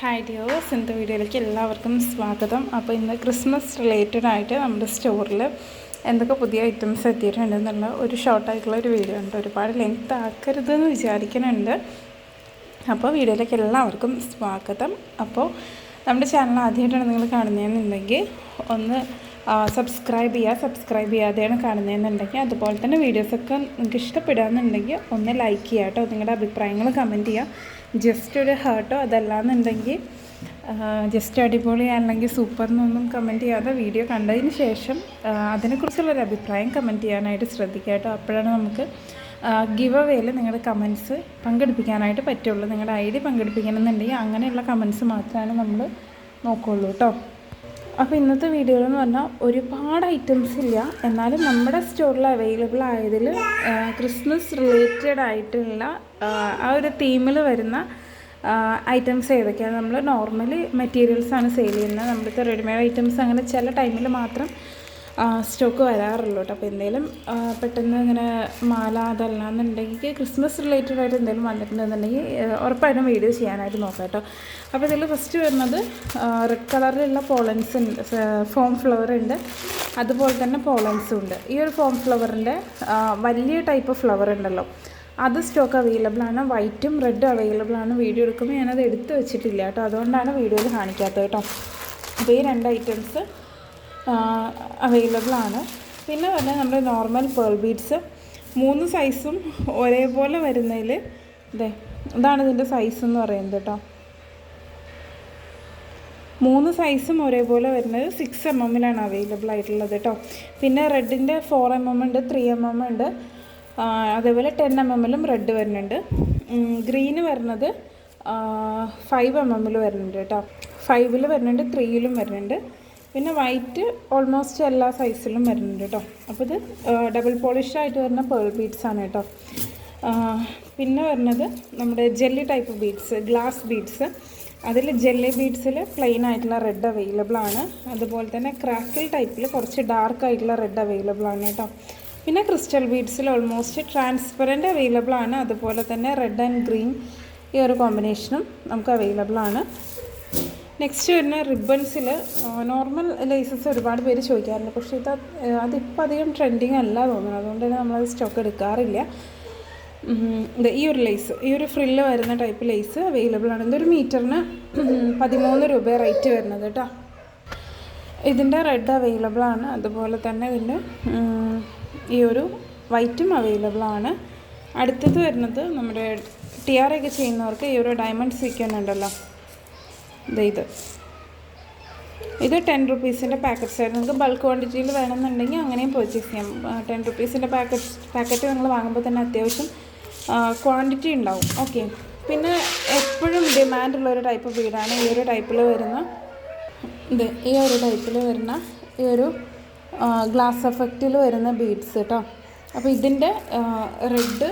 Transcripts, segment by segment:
Hi dears, ഇന്നത്തെ വീഡിയോയിലേക്ക് എല്ലാവർക്കും സ്വാഗതം. അപ്പോൾ ഇന്ന് ക്രിസ്മസ് റിലേറ്റഡ് ആയിട്ട് നമ്മുടെ സ്റ്റോറിൽ എന്തൊക്കെ പുതിയ ഐറ്റംസ് എത്തിയിട്ടുണ്ടെന്നുള്ള ഒരു ഷോർട്ടായിട്ടുള്ള ഒരു വീഡിയോ ഉണ്ട്. ഒരുപാട് ലെങ്ത് ആക്കരുതെന്ന് വിചാരിക്കുന്നുണ്ട്. അപ്പോൾ വീഡിയോയിലേക്ക് എല്ലാവർക്കും സ്വാഗതം. അപ്പോൾ നമ്മുടെ ചാനൽ ആദ്യമായിട്ടാണ് നിങ്ങൾ കാണുന്നതെന്നുണ്ടെങ്കിൽ ഒന്ന് സബ്സ്ക്രൈബ് ചെയ്യാതെയാണ് കാണുന്നതെന്നുണ്ടെങ്കിൽ, അതുപോലെ തന്നെ വീഡിയോസൊക്കെ നിങ്ങൾക്ക് ഇഷ്ടപ്പെടുകയെന്നുണ്ടെങ്കിൽ ഒന്ന് ലൈക്ക് ചെയ്യുക കേട്ടോ. നിങ്ങളുടെ അഭിപ്രായങ്ങൾ കമൻറ്റ് ചെയ്യുക. ജസ്റ്റ് ഒരു ഹാർട്ടോ അതല്ലാന്നുണ്ടെങ്കിൽ ജസ്റ്റ് അടിപൊളി അല്ലെങ്കിൽ സൂപ്പർ എന്നൊന്നും കമൻറ്റ് ചെയ്യാതെ വീഡിയോ കണ്ടതിന് ശേഷം അതിനെക്കുറിച്ചുള്ളൊരു അഭിപ്രായം കമൻറ്റ് ചെയ്യാനായിട്ട് ശ്രദ്ധിക്കുക കേട്ടോ. അപ്പോഴാണ് നമുക്ക് ഗിവ് അവേയിൽ നിങ്ങളുടെ കമൻറ്റ്സ് പങ്കെടുപ്പിക്കാനായിട്ട് പറ്റുള്ളൂ. നിങ്ങളുടെ ഐ ഡി പങ്കെടുപ്പിക്കണമെന്നുണ്ടെങ്കിൽ അങ്ങനെയുള്ള കമൻറ്റ്സ് മാത്രമാണ് നമ്മൾ നോക്കുകയുള്ളൂ കേട്ടോ. അപ്പോൾ ഇന്നത്തെ വീഡിയോയിൽ എന്ന് പറഞ്ഞാൽ ഒരുപാട് ഐറ്റംസ് ഇല്ല, എന്നാലും നമ്മുടെ സ്റ്റോറിൽ അവൈലബിൾ ആയതിൽ ക്രിസ്മസ് റിലേറ്റഡ് ആയിട്ടുള്ള ആ ഒരു തീമിൽ വരുന്ന ഐറ്റംസ് ഏതൊക്കെയാണ്. നമ്മൾ നോർമലി മെറ്റീരിയൽസാണ് സെയിൽ ചെയ്യുന്നത്. നമ്മുടെ റെഡിമെയ്ഡ് ഐറ്റംസ് അങ്ങനെ ചില ടൈമിൽ മാത്രം സ്റ്റോക്ക് വരാറുള്ളൂ കേട്ടോ. അപ്പോൾ എന്തെങ്കിലും പെട്ടെന്ന് ഇങ്ങനെ മാല അതല്ലാന്നുണ്ടെങ്കിൽ ക്രിസ്മസ് റിലേറ്റഡ് ആയിട്ട് എന്തെങ്കിലും വന്നിട്ടുണ്ടെന്നുണ്ടെങ്കിൽ ഉറപ്പായിട്ടും വീഡിയോ ചെയ്യാനായിട്ട് നോക്കാം കേട്ടോ. അപ്പോൾ ഇതിൽ ഫസ്റ്റ് വരുന്നത് റെഡ് കളറിലുള്ള പോളൻസ് ഉണ്ട്, ഫോം ഫ്ലവർ ഉണ്ട്, അതുപോലെ തന്നെ പോളൻസും ഉണ്ട്. ഈ ഒരു ഫോം ഫ്ലവറിൻ്റെ വലിയ ടൈപ്പ് ഫ്ലവർ ഉണ്ടല്ലോ, അത് സ്റ്റോക്ക് അവൈലബിൾ ആണ്. വൈറ്റും റെഡും അവൈലബിൾ ആണ്. വീഡിയോ എടുക്കുമ്പോൾ ഞാനത് എടുത്ത് വെച്ചിട്ടില്ല കേട്ടോ, അതുകൊണ്ടാണ് വീഡിയോയിൽ കാണിക്കാത്തത് കേട്ടോ. അപ്പോൾ ഈ രണ്ട് ഐറ്റംസ് അവൈലബിൾ ആണ്. പിന്നെ പറഞ്ഞാൽ നമ്മുടെ നോർമൽ പേൾ ബീഡ്സ് 3 സൈസും ഒരേപോലെ വരുന്നതിൽ ഇതാണ് ഇതിൻ്റെ സൈസ് എന്ന് പറയുന്നത് കേട്ടോ. 3 സൈസും ഒരേപോലെ വരുന്നത് 6 mm അവൈലബിൾ ആയിട്ടുള്ളത് കേട്ടോ. പിന്നെ റെഡിൻ്റെ 4 mm ഉണ്ട്, 3 mm ഉണ്ട്, അതേപോലെ 10 mm റെഡ് വരുന്നുണ്ട്. ഗ്രീന് വരുന്നത് 5 mm വരുന്നുണ്ട് കേട്ടോ. 5 വരുന്നുണ്ട്, 3 വരുന്നുണ്ട്. പിന്നെ വൈറ്റ് ഓൾമോസ്റ്റ് എല്ലാ സൈസിലും വരുന്നുണ്ട് കേട്ടോ. അപ്പോൾ ഇത് ഡബിൾ പോളിഷായിട്ട് വരുന്ന പേൾ ബീഡ്സാണ് കേട്ടോ. പിന്നെ വരുന്നത് നമ്മുടെ jelly type beads, glass beads. അതിൽ ജെല്ലി ബീഡ്സിൽ പ്ലെയിൻ ആയിട്ടുള്ള റെഡ് അവൈലബിൾ ആണ്. അതുപോലെ തന്നെ ക്രാക്കിൾ ടൈപ്പിൽ കുറച്ച് ഡാർക്ക് ആയിട്ടുള്ള റെഡ് അവൈലബിൾ ആണ് കേട്ടോ. പിന്നെ ക്രിസ്റ്റൽ ബീഡ്സിൽ ഓൾമോസ്റ്റ് ട്രാൻസ്പെറൻറ്റ് അവൈലബിൾ ആണ്. അതുപോലെ തന്നെ റെഡ് ആൻഡ് ഗ്രീൻ ഈ ഒരു കോമ്പിനേഷനും നമുക്ക് അവൈലബിൾ ആണ്. നെക്സ്റ്റ് വരുന്ന റിബൺസിൽ നോർമൽ ലേസസ് ഒരുപാട് പേര് ചോദിക്കാറുണ്ട്, പക്ഷേ അതിപ്പോൾ അധികം ട്രെൻഡിങ് അല്ല തോന്നുന്നത്, അതുകൊണ്ട് തന്നെ നമ്മളത് സ്റ്റോക്ക് എടുക്കാറില്ല. ഈ ഒരു ലേസ്, ഈ ഒരു ഫ്രില്ല് വരുന്ന ടൈപ്പ് ലേസ് അവൈലബിൾ ആണ്. ഇതൊരു മീറ്ററിന് 13 രൂപ റേറ്റ് വരുന്നത് കേട്ടോ. ഇതിൻ്റെ റെഡ് അവൈലബിൾ ആണ്. അതുപോലെ തന്നെ ഇതിൻ്റെ ഈ ഒരു വൈറ്റും അവൈലബിൾ ആണ്. അടുത്തത് വരുന്നത് നമ്മുടെ ടിയാറൊക്കെ ചെയ്യുന്നവർക്ക് ഈ ഒരു ഡയമണ്ട് സീക്വൻ ഉണ്ടല്ലോ, ഇത് 10 റുപ്പീസിൻ്റെ പാക്കറ്റ്സ് ആയിരുന്നു. നിങ്ങൾക്ക് ബൾക്ക് ക്വാണ്ടിറ്റിയിൽ വേണമെന്നുണ്ടെങ്കിൽ അങ്ങനെയും പർച്ചേസ് ചെയ്യാം. 10 റുപ്പീസിൻ്റെ പാക്കറ്റ് നിങ്ങൾ വാങ്ങുമ്പോൾ തന്നെ അത്യാവശ്യം ക്വാണ്ടിറ്റി ഉണ്ടാവും. ഓക്കെ. പിന്നെ എപ്പോഴും ഡിമാൻഡുള്ളൊരു ടൈപ്പ് ബീഡാണ് ഈ ഒരു ടൈപ്പിൽ വരുന്ന ഈ ഒരു ഗ്ലാസ് എഫക്റ്റിൽ വരുന്ന ബീഡ്സ് കേട്ടോ. അപ്പോൾ ഇതിൻ്റെ റെഡ്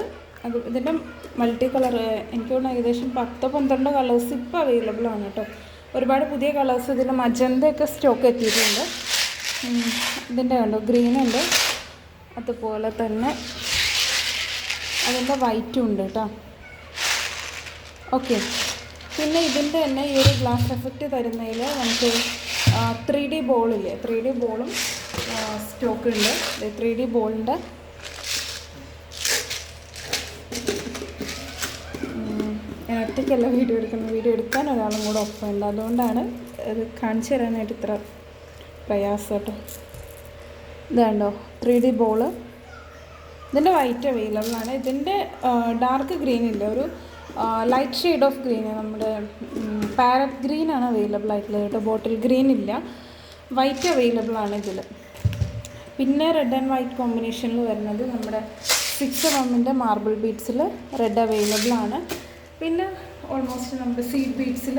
ഇതിൻ്റെ മൾട്ടി കളർ എനിക്ക് തോന്നുന്നു ഏകദേശം 10-12 കളേഴ്സ് ഇപ്പോൾ അവൈലബിൾ ആണ് കേട്ടോ. ഒരുപാട് പുതിയ കളേഴ്സ് ഇതിൻ്റെ മജന്തയൊക്കെ സ്റ്റോക്ക് എത്തിയിട്ടുണ്ട്. ഇതിൻ്റെ കണ്ടോ ഗ്രീൻ ഉണ്ട്, അതുപോലെ തന്നെ അതിൻ്റെ വൈറ്റും ഉണ്ട് കേട്ടോ. ഓക്കെ. പിന്നെ ഇതിൻ്റെ തന്നെ ഈ ഒരു ഗ്ലാസ് എഫക്റ്റ് തരുന്നതിൽ നമുക്ക് 3D ബോളില്ലേ, 3D ബോളും സ്റ്റോക്ക് ഉണ്ട്. 3D ബോളിൻ്റെ ഞാൻ ഒറ്റയ്ക്കല്ല വീഡിയോ എടുക്കുന്നത്, വീഡിയോ എടുക്കാൻ ഒരാളും കൂടെ ഒപ്പമുണ്ട്, അതുകൊണ്ടാണ് ഇത് കാണിച്ചു തരാനായിട്ട് ഇത്ര പ്രയാസം കേട്ടോ. ഇത് കണ്ടോ 3D ബോള്, ഇതിൻ്റെ വൈറ്റ് അവൈലബിൾ ആണ്. ഇതിൻ്റെ ഡാർക്ക് ഗ്രീൻ ഇല്ല, ഒരു ലൈറ്റ് ഷെയ്ഡ് ഓഫ് ഗ്രീൻ, നമ്മുടെ പാരറ്റ് ഗ്രീനാണ് അവൈലബിൾ ആയിട്ടുള്ളത് കേട്ടോ. ബോട്ടിൽ ഗ്രീൻ ഇല്ല, വൈറ്റ് അവൈലബിൾ ആണ് ഇതിൽ. പിന്നെ റെഡ് ആൻഡ് വൈറ്റ് കോമ്പിനേഷനിൽ വരുന്നത് നമ്മുടെ 6 mm മാർബിൾ ബീഡ്സിൽ റെഡ് അവൈലബിൾ ആണ്. പിന്നെ ഓൾമോസ്റ്റ് നമ്മുടെ സീഡ് ബീഡ്സിൽ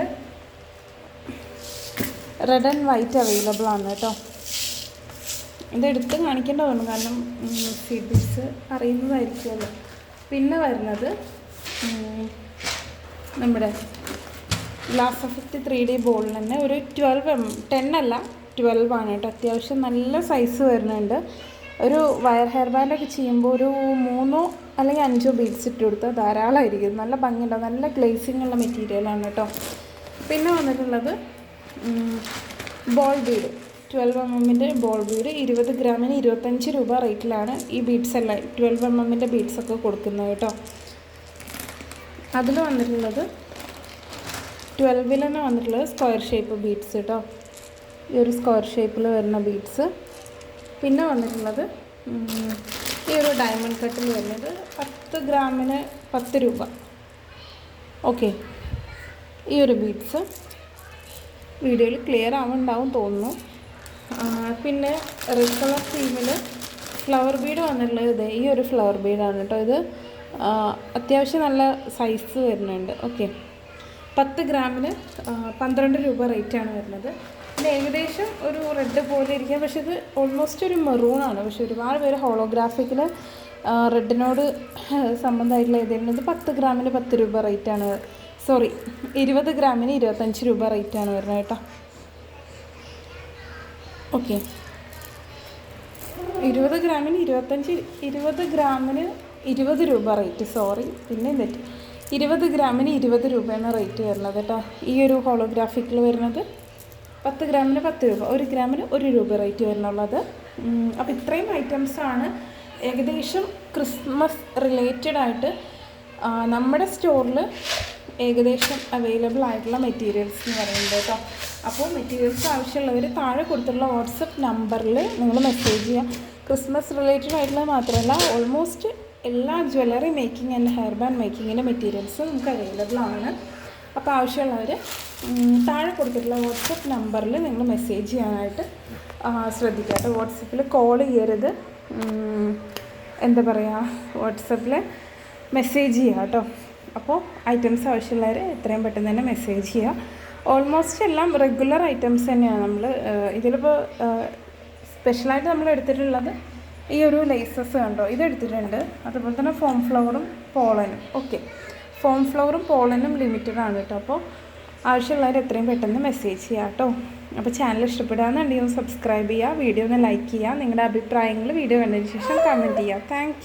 റെഡ് ആൻഡ് വൈറ്റ് അവൈലബിൾ ആണ് കേട്ടോ. ഇതെടുത്ത് കാണിക്കേണ്ട തോന്നും, കാരണം സീഡ് ബീഡ്സ് അറിയുന്നതായിരിക്കുമല്ലോ. പിന്നെ വരുന്നത് നമ്മുടെ ഗ്ലാസ് എഫക്റ്റ് 3D ബോളിൽ തന്നെ ഒരു 10 അല്ല 12 ആണ് കേട്ടോ. അത്യാവശ്യം നല്ല സൈസ് വരുന്നുണ്ട്. ഒരു വയർ ഹെയർ ബാൻഡൊക്കെ ചെയ്യുമ്പോൾ ഒരു 3 അല്ലെങ്കിൽ 5 ബീഡ്സ് ഇട്ട് കൊടുത്താൽ ധാരാളമായിരിക്കും. നല്ല ഭംഗിയുണ്ടാവും, നല്ല ഗ്ലേസിങ് ഉള്ള മെറ്റീരിയലാണ് കേട്ടോ. പിന്നെ വന്നിട്ടുള്ളത് ball bead 12 mm ball bead 20 ഗ്രാമിന് 25 രൂപ റേറ്റിലാണ് ഈ ബീഡ്സ് എല്ലാം 12 mm ബീഡ്സൊക്കെ കൊടുക്കുന്നത് കേട്ടോ. അതിൽ വന്നിട്ടുള്ളത് 12 തന്നെ വന്നിട്ടുള്ളത് സ്ക്വയർ ഷേപ്പ് ബീഡ്സ് കേട്ടോ. ഈ ഒരു സ്ക്വയർ ഷേപ്പിൽ വരുന്ന ബീഡ്സ്. പിന്നെ വന്നിട്ടുള്ളത് ഈ ഒരു ഡയമണ്ട് കട്ടിൽ വരുന്നത് 10 ഗ്രാമിന് 10 രൂപ. ഓക്കെ, ഈ ഒരു ബീഡ്സ് വീഡിയോയിൽ ക്ലിയർ ആവുന്നുണ്ടാവും തോന്നുന്നു. പിന്നെ റെഡ് കളർ തീമിൽ ഫ്ലവർ ബീഡ് വന്നിട്ടുള്ളത് ഈ ഒരു ഫ്ലവർ ബീഡാണ് കേട്ടോ. ഇത് അത്യാവശ്യം നല്ല സൈസ് വരുന്നുണ്ട്. ഓക്കെ, 10 ഗ്രാമിന് 12 രൂപ റേറ്റാണ് വരുന്നത്. പിന്നെ ഏകദേശം ഒരു റെഡ് പോലെ ഇരിക്കുക, പക്ഷേ ഇത് ഓൾമോസ്റ്റ് ഒരു മെറൂണാണ്. പക്ഷേ ഒരുപാട് പേര് ഹോളോഗ്രാഫിക്കിൽ റെഡിനോട് സംബന്ധമായിട്ടുള്ള എഴുതിയിരുന്നത് 10 ഗ്രാമിന് 10 രൂപ റേറ്റാണ്. സോറി, 20 ഗ്രാമിന് 25 രൂപ റേറ്റാണ് വരുന്നത് കേട്ടോ. ഓക്കെ, 20 ഗ്രാമിന് 20 രൂപ റേറ്റ്. സോറി, പിന്നെ തെറ്റി. 20 ഗ്രാമിന് 20 രൂപയാണ് റേറ്റ് വരുന്നത് കേട്ടോ. ഈ ഒരു ഹോളോഗ്രാഫിക്കിൽ വരുന്നത് 10 ഗ്രാമിന് 10 രൂപ, 1 ഗ്രാമിന് 1 രൂപ റേറ്റ് വരുന്നുള്ളത്. അപ്പോൾ ഇത്രയും ഐറ്റംസാണ് ഏകദേശം ക്രിസ്മസ് റിലേറ്റഡ് ആയിട്ട് നമ്മുടെ സ്റ്റോറിൽ ഏകദേശം അവൈലബിൾ ആയിട്ടുള്ള മെറ്റീരിയൽസ് എന്ന് പറയുന്നത് കേട്ടോ. അപ്പോൾ മെറ്റീരിയൽസ് ആവശ്യമുള്ളവർ താഴെ കൊടുത്തിട്ടുള്ള വാട്സപ്പ് നമ്പറിൽ നിങ്ങൾ മെസ്സേജ് ചെയ്യുക. ക്രിസ്മസ് റിലേറ്റഡ് ആയിട്ടുള്ളത് മാത്രമല്ല, ഓൾമോസ്റ്റ് എല്ലാ jewellery making and hair band മേക്കിങ്ങിൻ്റെ മെറ്റീരിയൽസ് നമുക്ക് അവൈലബിൾ ആണ്. അപ്പോൾ ആവശ്യമുള്ളവർ താഴെ കൊടുത്തിട്ടുള്ള വാട്സപ്പ് നമ്പറിൽ നിങ്ങൾ മെസ്സേജ് ചെയ്യാനായിട്ട് ശ്രദ്ധിക്കുക കേട്ടോ. വാട്സപ്പിൽ കോൾ ചെയ്യരുത്, എന്താ പറയുക, വാട്സപ്പിൽ മെസ്സേജ് ചെയ്യുക കേട്ടോ. അപ്പോൾ ഐറ്റംസ് ആവശ്യമുള്ളവർ എത്രയും പെട്ടെന്ന് തന്നെ മെസ്സേജ് ചെയ്യുക. ഓൾമോസ്റ്റ് എല്ലാം റെഗുലർ ഐറ്റംസ് തന്നെയാണ്. നമ്മൾ ഇതിലിപ്പോൾ സ്പെഷ്യലായിട്ട് നമ്മൾ എടുത്തിട്ടുള്ളത് ഈ ഒരു ലേസസ് കണ്ടോ, ഇതെടുത്തിട്ടുണ്ട്. അതുപോലെ തന്നെ ഫോം ഫ്ലവറും പോളനും. ഓക്കെ, ഫോം ഫ്ലവറും പോളനും ലിമിറ്റഡ് ആണ് കേട്ടോ. അപ്പോൾ ആവശ്യമുള്ളവർ എത്രയും പെട്ടെന്ന് മെസ്സേജ് ചെയ്യുക കേട്ടോ. അപ്പോൾ ചാനൽ ഇഷ്ടപ്പെടുകയെന്നുണ്ടെങ്കിൽ സബ്സ്ക്രൈബ് ചെയ്യുക, വീഡിയോ ഒന്ന് ലൈക്ക് ചെയ്യുക, നിങ്ങളുടെ അഭിപ്രായങ്ങൾ വീഡിയോ കണ്ടതിന് ശേഷം കമൻറ്റ് ചെയ്യുക. താങ്ക്